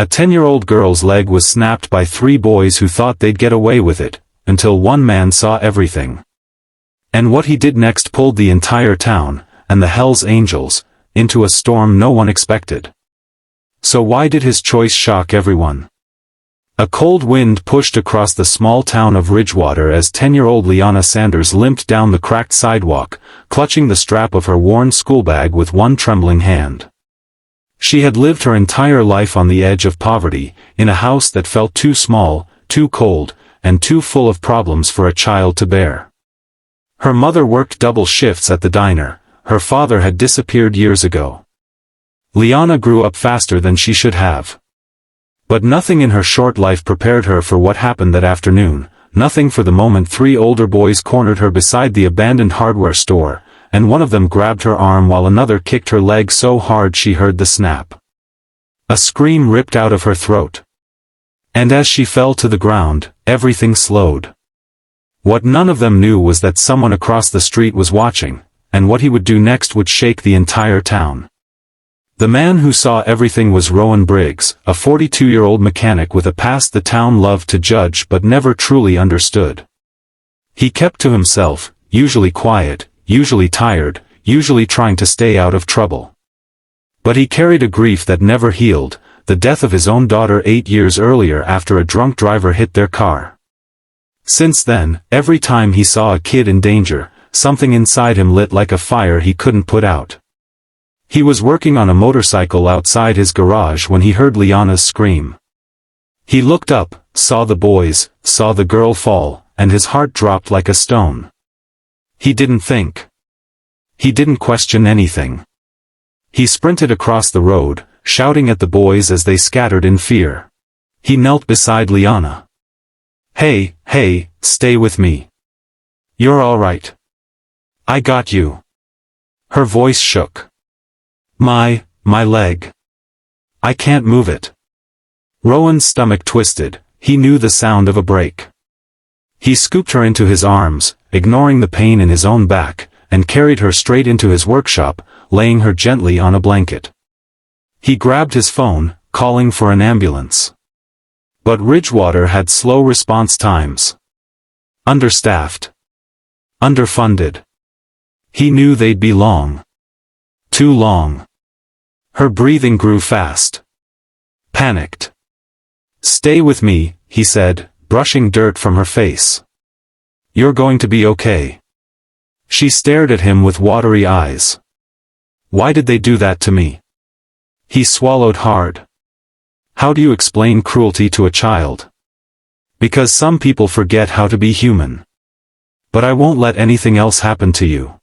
A 10-year-old girl's leg was snapped by 3 boys who thought they'd get away with it, until one man saw everything. And what he did next pulled the entire town, and the Hells Angels, into a storm no one expected. So why did his choice shock everyone? A cold wind pushed across the small town of Ridgewater as 10-year-old Liana Sanders limped down the cracked sidewalk, clutching the strap of her worn schoolbag with one trembling hand. She had lived her entire life on the edge of poverty, in a house that felt too small, too cold, and too full of problems for a child to bear. Her mother worked double shifts at the diner. Her father had disappeared years ago. Liana grew up faster than she should have. But nothing in her short life prepared her for what happened that afternoon, nothing for the moment 3 older boys cornered her beside the abandoned hardware store, and one of them grabbed her arm while another kicked her leg so hard she heard the snap. A scream ripped out of her throat. And as she fell to the ground, everything slowed. What none of them knew was that someone across the street was watching, and what he would do next would shake the entire town. The man who saw everything was Rowan Briggs, a 42-year-old mechanic with a past the town loved to judge but never truly understood. He kept to himself, usually quiet, usually tired, usually trying to stay out of trouble. But he carried a grief that never healed, the death of his own daughter 8 years earlier after a drunk driver hit their car. Since then, every time he saw a kid in danger, something inside him lit like a fire he couldn't put out. He was working on a motorcycle outside his garage when he heard Liana's scream. He looked up, saw the boys, saw the girl fall, and his heart dropped like a stone. He didn't think. He didn't question anything. He sprinted across the road, shouting at the boys as they scattered in fear. He knelt beside Liana. Hey, stay with me. You're all right. I got you. Her voice shook. My leg. I can't move it. Rowan's stomach twisted. He knew the sound of a break. He scooped her into his arms, ignoring the pain in his own back, and carried her straight into his workshop, laying her gently on a blanket. He grabbed his phone, calling for an ambulance. But Ridgewater had slow response times. Understaffed. Underfunded. He knew they'd be long. Too long. Her breathing grew fast. Panicked. Stay with me, he said, brushing dirt from her face. You're going to be okay. She stared at him with watery eyes. Why did they do that to me? He swallowed hard. How do you explain cruelty to a child? Because some people forget how to be human. But I won't let anything else happen to you.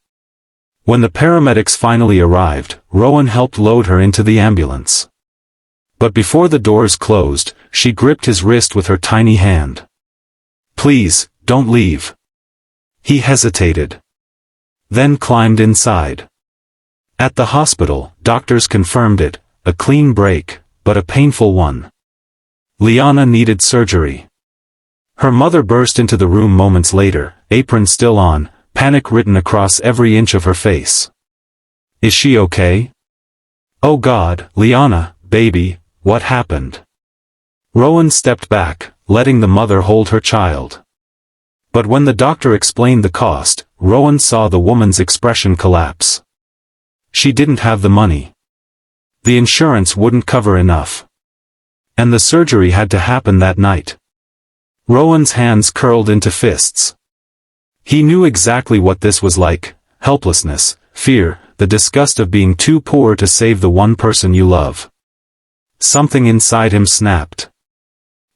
When the paramedics finally arrived, Rowan helped load her into the ambulance. But before the doors closed, she gripped his wrist with her tiny hand. Please, don't leave. He hesitated. Then climbed inside. At the hospital, doctors confirmed it, a clean break, but a painful one. Liana needed surgery. Her mother burst into the room moments later, apron still on, panic written across every inch of her face. Is she okay? Oh God, Liana, baby, what happened? Rowan stepped back, letting the mother hold her child. But when the doctor explained the cost, Rowan saw the woman's expression collapse. She didn't have the money. The insurance wouldn't cover enough. And the surgery had to happen that night. Rowan's hands curled into fists. He knew exactly what this was like: helplessness, fear, the disgust of being too poor to save the one person you love. Something inside him snapped.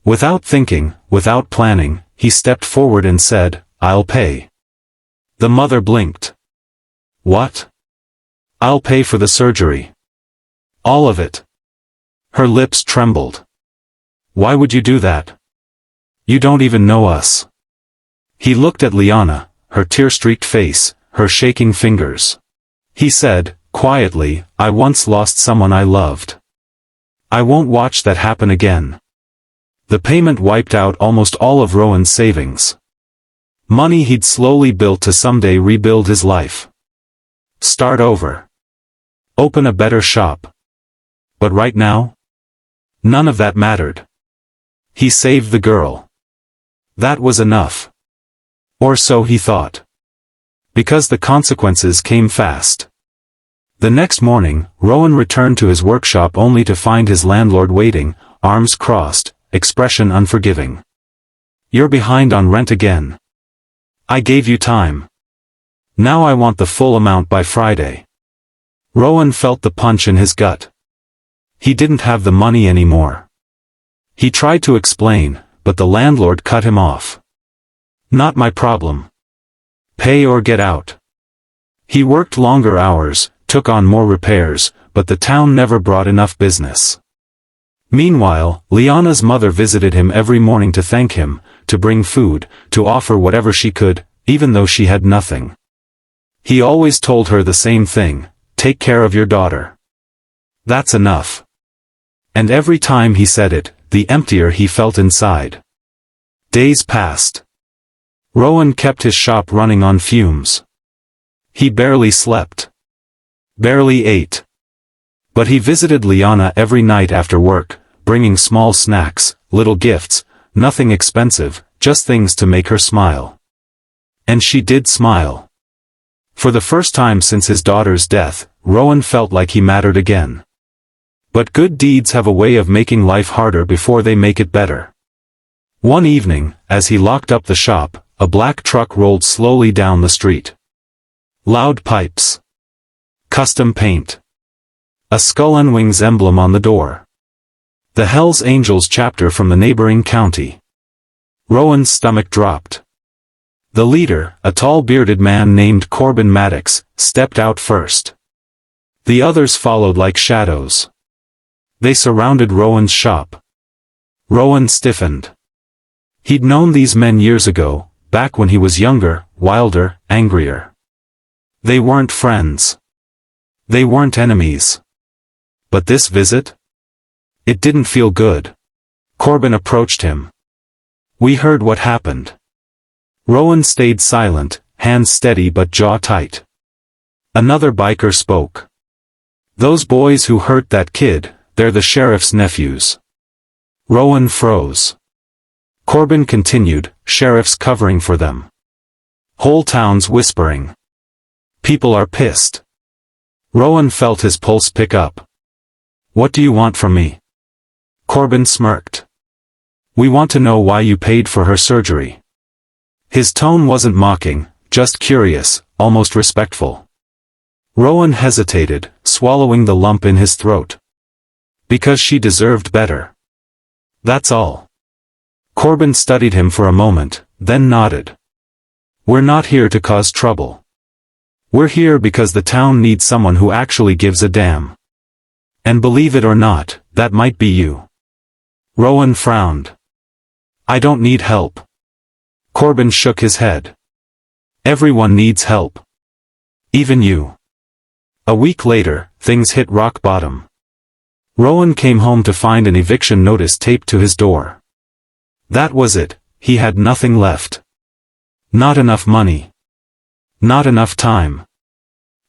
Without thinking, without planning, he stepped forward and said, "I'll pay." The mother blinked. What? I'll pay for the surgery. All of it. Her lips trembled. Why would you do that? You don't even know us. He looked at Liana, her tear-streaked face, her shaking fingers. He said, quietly, I once lost someone I loved. I won't watch that happen again. The payment wiped out almost all of Rowan's savings. Money he'd slowly built to someday rebuild his life. Start over. Open a better shop. But right now? None of that mattered. He saved the girl. That was enough. Or so he thought. Because the consequences came fast. The next morning, Rowan returned to his workshop only to find his landlord waiting, arms crossed, expression unforgiving. "You're behind on rent again. I gave you time. Now I want the full amount by Friday." Rowan felt the punch in his gut. He didn't have the money anymore. He tried to explain, but the landlord cut him off. "Not my problem. Pay or get out." He worked longer hours, took on more repairs, but the town never brought enough business. Meanwhile, Liana's mother visited him every morning to thank him, to bring food, to offer whatever she could, even though she had nothing. He always told her the same thing: "Take care of your daughter. That's enough." And every time he said it, the emptier he felt inside. Days passed. Rowan kept his shop running on fumes. He barely slept. Barely ate. But he visited Liana every night after work, bringing small snacks, little gifts, nothing expensive, just things to make her smile. And she did smile. For the first time since his daughter's death, Rowan felt like he mattered again. But good deeds have a way of making life harder before they make it better. One evening, as he locked up the shop, a black truck rolled slowly down the street. Loud pipes. Custom paint. A skull and wings emblem on the door. The Hells Angels chapter from the neighboring county. Rowan's stomach dropped. The leader, a tall bearded man named Corbin Maddox, stepped out first. The others followed like shadows. They surrounded Rowan's shop. Rowan stiffened. He'd known these men years ago, back when he was younger, wilder, angrier. They weren't friends. They weren't enemies. But this visit? It didn't feel good. Corbin approached him. "We heard what happened." Rowan stayed silent, hands steady but jaw tight. Another biker spoke. "Those boys who hurt that kid, they're the sheriff's nephews." Rowan froze. Corbin continued, "Sheriff's covering for them. Whole town's whispering. People are pissed." Rowan felt his pulse pick up. "What do you want from me?" Corbin smirked. "We want to know why you paid for her surgery." His tone wasn't mocking, just curious, almost respectful. Rowan hesitated, swallowing the lump in his throat. "Because she deserved better. That's all." Corbin studied him for a moment, then nodded. "We're not here to cause trouble. We're here because the town needs someone who actually gives a damn. And believe it or not, that might be you." Rowan frowned. "I don't need help." Corbin shook his head. "Everyone needs help. Even you." A week later, things hit rock bottom. Rowan came home to find an eviction notice taped to his door. That was it, he had nothing left. Not enough money. Not enough time.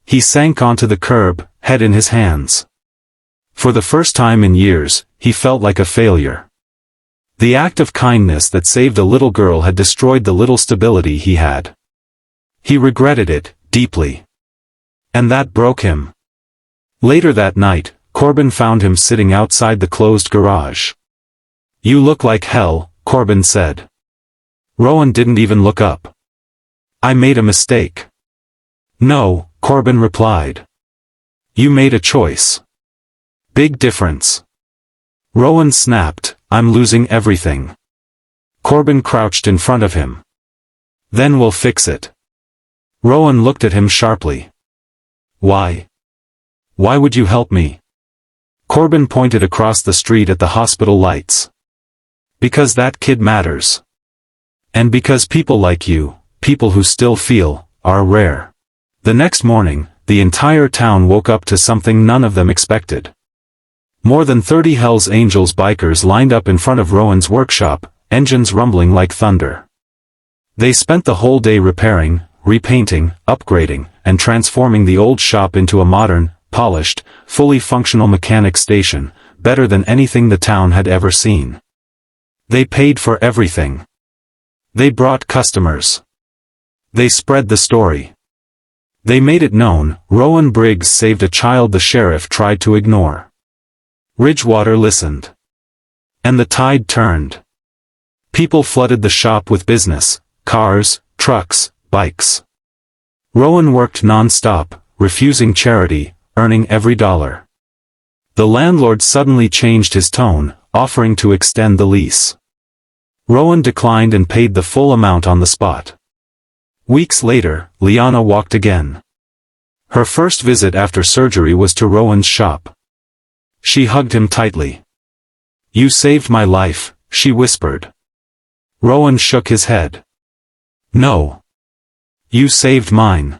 He sank onto the curb, head in his hands. For the first time in years, he felt like a failure. The act of kindness that saved a little girl had destroyed the little stability he had. He regretted it, deeply. And that broke him. Later that night, Corbin found him sitting outside the closed garage. "You look like hell," Corbin said. Rowan didn't even look up. "I made a mistake." "No," Corbin replied. "You made a choice. Big difference." Rowan snapped, "I'm losing everything." Corbin crouched in front of him. "Then we'll fix it." Rowan looked at him sharply. "Why? Why would you help me?" Corbin pointed across the street at the hospital lights. "Because that kid matters. And because people like you, people who still feel, are rare." The next morning, the entire town woke up to something none of them expected. More than 30 Hells Angels bikers lined up in front of Rowan's workshop, engines rumbling like thunder. They spent the whole day repairing, repainting, upgrading, and transforming the old shop into a modern, polished, fully functional mechanic station, better than anything the town had ever seen. They paid for everything. They brought customers. They spread the story. They made it known. Rowan Briggs saved a child the sheriff tried to ignore. Ridgewater listened. And the tide turned. People flooded the shop with business, cars, trucks, bikes. Rowan worked non-stop, refusing charity, earning every dollar. The landlord suddenly changed his tone, offering to extend the lease. Rowan declined and paid the full amount on the spot. Weeks later, Liana walked again. Her first visit after surgery was to Rowan's shop. She hugged him tightly. "You saved my life," she whispered. Rowan shook his head. "No. You saved mine."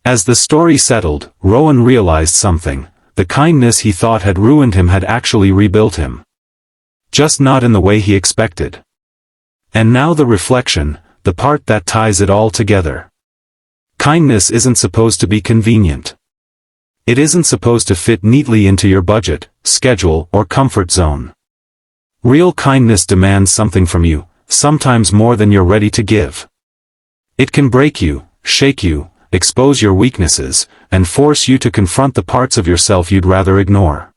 As the story settled, Rowan realized something. The kindness he thought had ruined him had actually rebuilt him. Just not in the way he expected. And now the reflection, the part that ties it all together. Kindness isn't supposed to be convenient. It isn't supposed to fit neatly into your budget, schedule, or comfort zone. Real kindness demands something from you, sometimes more than you're ready to give. It can break you, shake you, expose your weaknesses, and force you to confront the parts of yourself you'd rather ignore.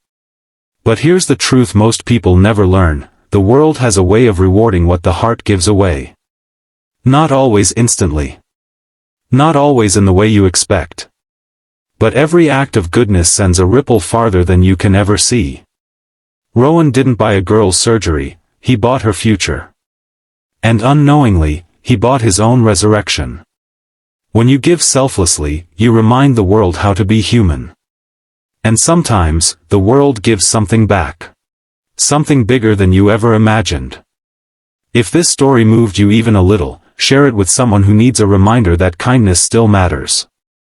But here's the truth most people never learn: the world has a way of rewarding what the heart gives away. Not always instantly. Not always in the way you expect. But every act of goodness sends a ripple farther than you can ever see. Rowan didn't buy a girl's surgery, he bought her future. And unknowingly, he bought his own resurrection. When you give selflessly, you remind the world how to be human. And sometimes, the world gives something back. Something bigger than you ever imagined. If this story moved you even a little, share it with someone who needs a reminder that kindness still matters.